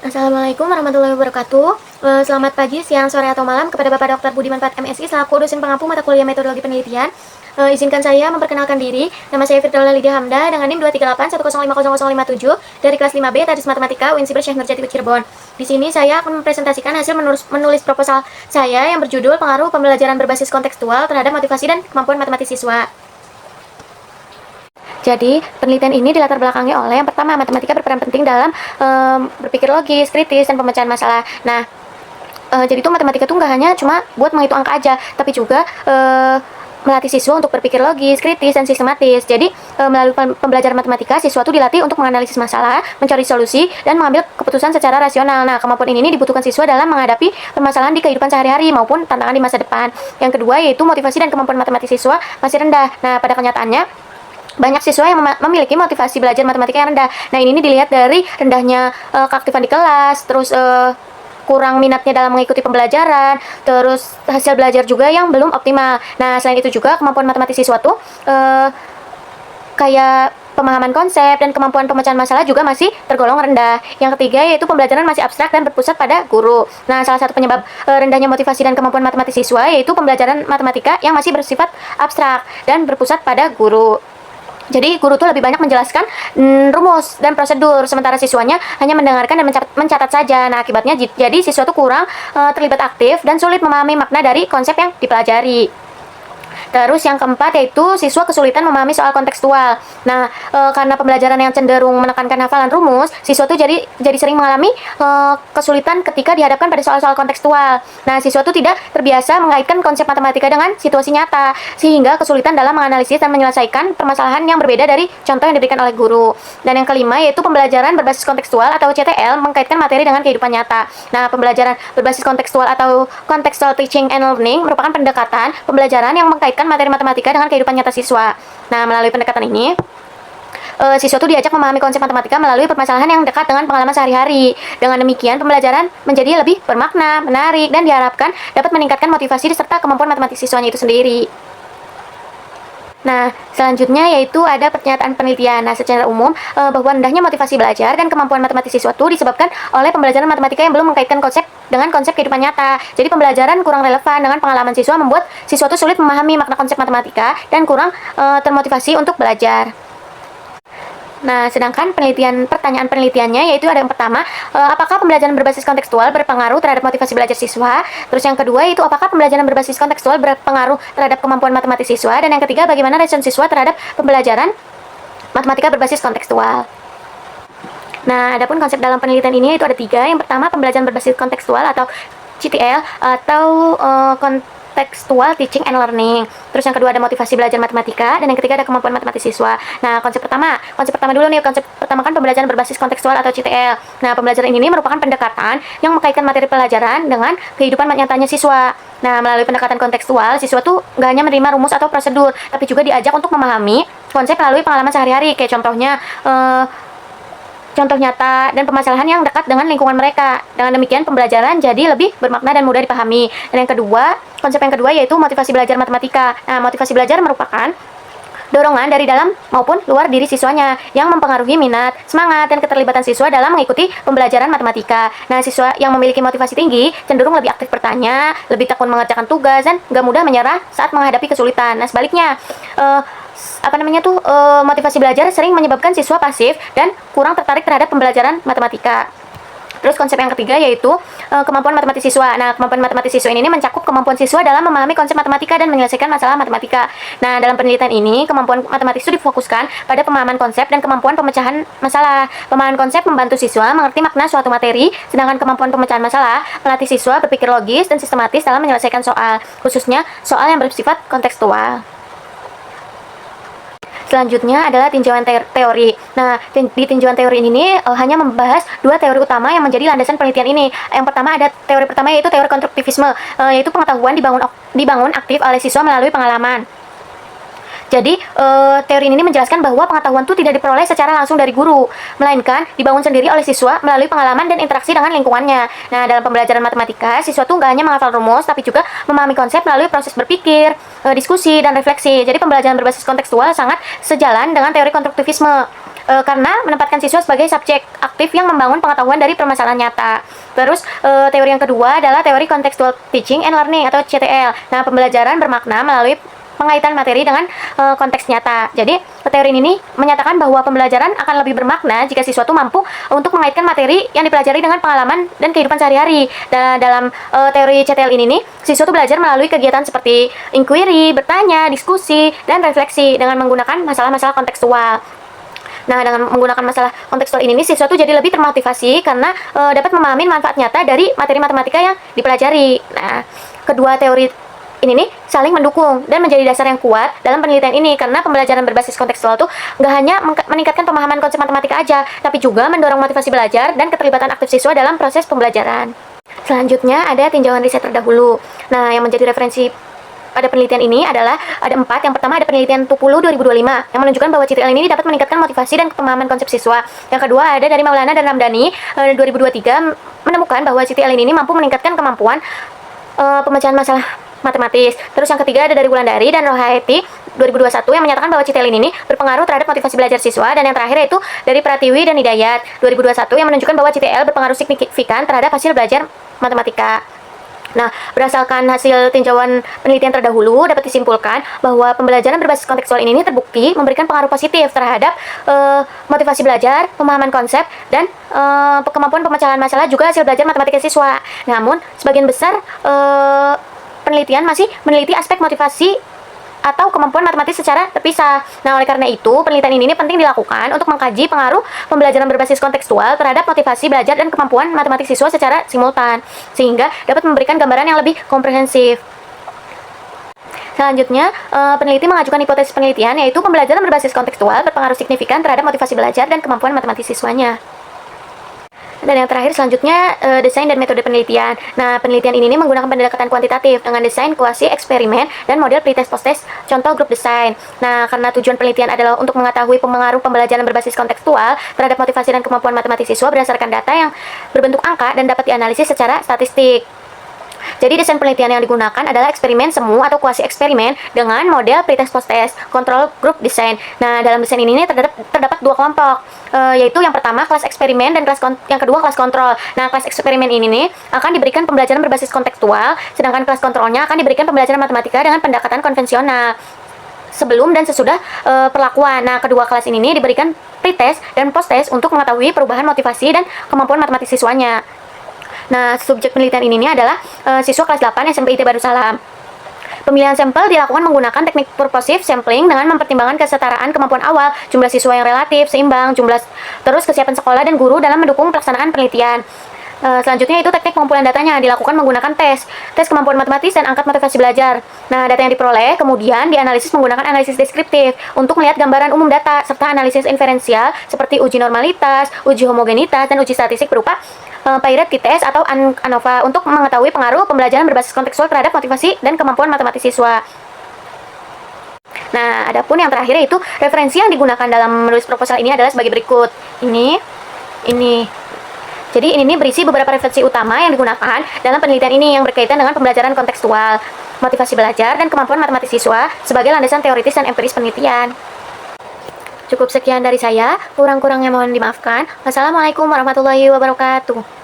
Assalamualaikum warahmatullahi wabarakatuh. Selamat pagi, siang, sore, atau malam kepada Bapak Dr. Budiman Pat MSI selaku dosen pengampu mata kuliah metodologi penelitian. Izinkan saya memperkenalkan diri. Nama saya Firdaula Lydia Hamda dengan NIM 23810500057 dari kelas 5B Tadis Matematika UIN Siber Syekh Nurjati Cirebon. Di sini saya akan mempresentasikan hasil menulis proposal saya yang berjudul Pengaruh Pembelajaran Berbasis Kontekstual terhadap Motivasi dan Kemampuan Matematis Siswa. Jadi, penelitian ini dilatar belakangi oleh yang pertama, matematika berperan penting dalam berpikir logis, kritis, dan pemecahan masalah. Nah, jadi itu matematika tuh nggak hanya cuma buat menghitung angka aja, tapi juga melatih siswa untuk berpikir logis, kritis, dan sistematis. Jadi, melalui pembelajaran matematika, siswa tuh dilatih untuk menganalisis masalah, mencari solusi, dan mengambil keputusan secara rasional. Nah, kemampuan ini dibutuhkan siswa dalam menghadapi permasalahan di kehidupan sehari-hari maupun tantangan di masa depan. Yang kedua, yaitu motivasi dan kemampuan matematis siswa masih rendah. Nah, pada kenyataannya, banyak siswa yang memiliki motivasi belajar matematika yang rendah. Nah, ini dilihat dari rendahnya keaktifan di kelas, terus kurang minatnya dalam mengikuti pembelajaran, terus hasil belajar juga yang belum optimal. Nah, selain itu juga kemampuan matematis siswa tuh kayak pemahaman konsep dan kemampuan pemecahan masalah juga masih tergolong rendah. Yang ketiga yaitu pembelajaran masih abstrak dan berpusat pada guru. Nah, salah satu penyebab rendahnya motivasi dan kemampuan matematis siswa yaitu pembelajaran matematika yang masih bersifat abstrak dan berpusat pada guru. Jadi guru tuh lebih banyak menjelaskan rumus dan prosedur, sementara siswanya hanya mendengarkan dan mencatat saja. Nah, akibatnya jadi siswa tuh kurang terlibat aktif dan sulit memahami makna dari konsep yang dipelajari. Terus yang keempat yaitu siswa kesulitan memahami soal kontekstual. Nah, karena pembelajaran yang cenderung menekankan hafalan rumus, siswa tuh jadi sering mengalami kesulitan ketika dihadapkan pada soal-soal kontekstual. Nah, siswa tuh tidak terbiasa mengaitkan konsep matematika dengan situasi nyata, sehingga kesulitan dalam menganalisis dan menyelesaikan permasalahan yang berbeda dari contoh yang diberikan oleh guru. Dan yang kelima yaitu pembelajaran berbasis kontekstual atau CTL mengkaitkan materi dengan kehidupan nyata. Nah, pembelajaran berbasis kontekstual atau contextual teaching and learning merupakan pendekatan pembelajaran yang mengkaitkan materi matematika dengan kehidupan nyata siswa. Nah, melalui pendekatan ini, siswa itu diajak memahami konsep matematika melalui permasalahan yang dekat dengan pengalaman sehari-hari. Dengan demikian, pembelajaran menjadi lebih bermakna, menarik, dan diharapkan dapat meningkatkan motivasi serta kemampuan matematis siswanya itu sendiri. Nah, selanjutnya yaitu ada pernyataan penelitian. Nah, secara umum bahwa rendahnya motivasi belajar dan kemampuan matematis siswa itu disebabkan oleh pembelajaran matematika yang belum mengkaitkan konsep dengan konsep kehidupan nyata. Jadi pembelajaran kurang relevan dengan pengalaman siswa membuat siswa itu sulit memahami makna konsep matematika dan kurang termotivasi untuk belajar. Nah, sedangkan pertanyaan penelitiannya yaitu ada yang pertama, apakah pembelajaran berbasis kontekstual berpengaruh terhadap motivasi belajar siswa? Terus yang kedua yaitu apakah pembelajaran berbasis kontekstual berpengaruh terhadap kemampuan matematis siswa? Dan yang ketiga, bagaimana respon siswa terhadap pembelajaran matematika berbasis kontekstual? Nah, adapun konsep dalam penelitian ini itu ada tiga. Yang pertama, pembelajaran berbasis kontekstual atau CTL atau contextual teaching and learning. Terus yang kedua ada motivasi belajar matematika, dan yang ketiga ada kemampuan matematis siswa. Nah, konsep pertama dulu nih. Konsep pertama kan pembelajaran berbasis kontekstual atau CTL. Nah, pembelajaran ini merupakan pendekatan yang mengkaitkan materi pelajaran dengan kehidupan nyatanya siswa. Nah, melalui pendekatan kontekstual, siswa tuh nggak hanya menerima rumus atau prosedur, tapi juga diajak untuk memahami konsep melalui pengalaman sehari-hari. Kayak contohnya contoh nyata dan permasalahan yang dekat dengan lingkungan mereka. Dengan demikian pembelajaran jadi lebih bermakna dan mudah dipahami. Dan yang kedua, konsep yang kedua yaitu motivasi belajar matematika. Nah, motivasi belajar merupakan dorongan dari dalam maupun luar diri siswanya yang mempengaruhi minat, semangat, dan keterlibatan siswa dalam mengikuti pembelajaran matematika. Nah, siswa yang memiliki motivasi tinggi cenderung lebih aktif bertanya, lebih tekun mengerjakan tugas, dan nggak mudah menyerah saat menghadapi kesulitan. Nah, sebaliknya, motivasi belajar sering menyebabkan siswa pasif dan kurang tertarik terhadap pembelajaran matematika. Terus konsep yang ketiga yaitu kemampuan matematis siswa. Nah, kemampuan matematis siswa ini mencakup kemampuan siswa dalam memahami konsep matematika dan menyelesaikan masalah matematika. Nah, dalam penelitian ini, kemampuan matematis itu difokuskan pada pemahaman konsep dan kemampuan pemecahan masalah. Pemahaman konsep membantu siswa mengerti makna suatu materi, sedangkan kemampuan pemecahan masalah melatih siswa berpikir logis dan sistematis dalam menyelesaikan soal, khususnya soal yang bersifat kontekstual. Selanjutnya adalah tinjauan teori. Nah, di tinjauan teori ini hanya membahas dua teori utama yang menjadi landasan penelitian ini. Yang pertama teori pertama yaitu teori konstruktivisme, yaitu pengetahuan dibangun aktif oleh siswa melalui pengalaman. Jadi, teori ini menjelaskan bahwa pengetahuan itu tidak diperoleh secara langsung dari guru, melainkan dibangun sendiri oleh siswa melalui pengalaman dan interaksi dengan lingkungannya. Nah, dalam pembelajaran matematika, siswa tuh nggak hanya menghafal rumus, tapi juga memahami konsep melalui proses berpikir, diskusi, dan refleksi. Jadi, pembelajaran berbasis kontekstual sangat sejalan dengan teori konstruktivisme. karena menempatkan siswa sebagai subjek aktif yang membangun pengetahuan dari permasalahan nyata. Terus teori yang kedua adalah teori contextual teaching and learning atau CTL. Nah, pembelajaran bermakna melalui pengaitan materi dengan konteks nyata. Jadi, teori ini menyatakan bahwa pembelajaran akan lebih bermakna jika siswa itu mampu untuk mengaitkan materi yang dipelajari dengan pengalaman dan kehidupan sehari-hari. Dalam teori CTL ini nih, siswa itu belajar melalui kegiatan seperti inquiry, bertanya, diskusi, dan refleksi dengan menggunakan masalah-masalah kontekstual. Nah, dengan menggunakan masalah kontekstual ini nih, siswa tuh jadi lebih termotivasi karena dapat memahami manfaat nyata dari materi matematika yang dipelajari. Nah, kedua teori ini nih saling mendukung dan menjadi dasar yang kuat dalam penelitian ini karena pembelajaran berbasis kontekstual tuh nggak hanya meningkatkan pemahaman konsep matematika aja, tapi juga mendorong motivasi belajar dan keterlibatan aktif siswa dalam proses pembelajaran. Selanjutnya ada tinjauan riset terdahulu. Nah, yang menjadi referensi pada penelitian ini adalah ada 4. Yang pertama ada penelitian Tupulu 2025 yang menunjukkan bahwa CTL ini dapat meningkatkan motivasi dan pemahaman konsep siswa. Yang kedua ada dari Maulana dan Ramdhani 2023 menemukan bahwa CTL ini mampu meningkatkan kemampuan pemecahan masalah matematis. Terus yang ketiga ada dari Wulandari dan Rohaiti 2021 yang menyatakan bahwa CTL ini berpengaruh terhadap motivasi belajar siswa. Dan yang terakhir yaitu dari Pratiwi dan Hidayat 2021 yang menunjukkan bahwa CTL berpengaruh signifikan terhadap hasil belajar matematika. Nah, berdasarkan hasil tinjauan penelitian terdahulu, dapat disimpulkan bahwa pembelajaran berbasis kontekstual ini terbukti memberikan pengaruh positif terhadap motivasi belajar, pemahaman konsep, dan kemampuan pemecahan masalah juga hasil belajar matematika siswa. Namun, sebagian besar penelitian masih meneliti aspek motivasi atau kemampuan matematis secara terpisah. Nah, oleh karena itu, penelitian ini penting dilakukan untuk mengkaji pengaruh pembelajaran berbasis kontekstual terhadap motivasi belajar dan kemampuan matematik siswa secara simultan, sehingga dapat memberikan gambaran yang lebih komprehensif. Selanjutnya, peneliti mengajukan hipotesis penelitian, yaitu pembelajaran berbasis kontekstual berpengaruh signifikan terhadap motivasi belajar dan kemampuan matematis siswanya. Dan yang terakhir selanjutnya desain dan metode penelitian. Nah, penelitian ini menggunakan pendekatan kuantitatif dengan desain kuasi eksperimen dan model pretest post-test contoh grup desain. Nah, karena tujuan penelitian adalah untuk mengetahui pengaruh pembelajaran berbasis kontekstual terhadap motivasi dan kemampuan matematis siswa berdasarkan data yang berbentuk angka dan dapat dianalisis secara statistik. Jadi desain penelitian yang digunakan adalah eksperimen semu atau kuasi eksperimen dengan model pretest post-test control group design. Nah, dalam desain ini terdapat 2 kelompok, yaitu yang pertama kelas eksperimen dan yang kedua kelas kontrol. Nah, kelas eksperimen ini nih akan diberikan pembelajaran berbasis kontekstual, sedangkan kelas kontrolnya akan diberikan pembelajaran matematika dengan pendekatan konvensional sebelum dan sesudah perlakuan. Nah, kedua kelas ini nih diberikan pretest dan post-test untuk mengetahui perubahan motivasi dan kemampuan matematis siswanya. Nah, subjek penelitian ini adalah siswa kelas 8 SMP IT Darussalam. Pemilihan sampel dilakukan menggunakan teknik purposive sampling dengan mempertimbangkan kesetaraan kemampuan awal, jumlah siswa yang relatif, seimbang, terus kesiapan sekolah dan guru dalam mendukung pelaksanaan penelitian. Selanjutnya itu teknik pengumpulan datanya dilakukan menggunakan tes kemampuan matematis dan angkat motivasi belajar. Nah, data yang diperoleh kemudian dianalisis menggunakan analisis deskriptif untuk melihat gambaran umum data serta analisis inferensial seperti uji normalitas, uji homogenitas, dan uji statistik berupa Paired T-test atau ANOVA untuk mengetahui pengaruh pembelajaran berbasis kontekstual terhadap motivasi dan kemampuan matematis siswa. Nah, adapun yang terakhir yaitu referensi yang digunakan dalam menulis proposal ini adalah sebagai berikut. Ini. Jadi ini berisi beberapa referensi utama yang digunakan dalam penelitian ini yang berkaitan dengan pembelajaran kontekstual, motivasi belajar, dan kemampuan matematis siswa sebagai landasan teoritis dan empiris penelitian. Cukup sekian dari saya, kurang-kurangnya mohon dimaafkan. Wassalamualaikum warahmatullahi wabarakatuh.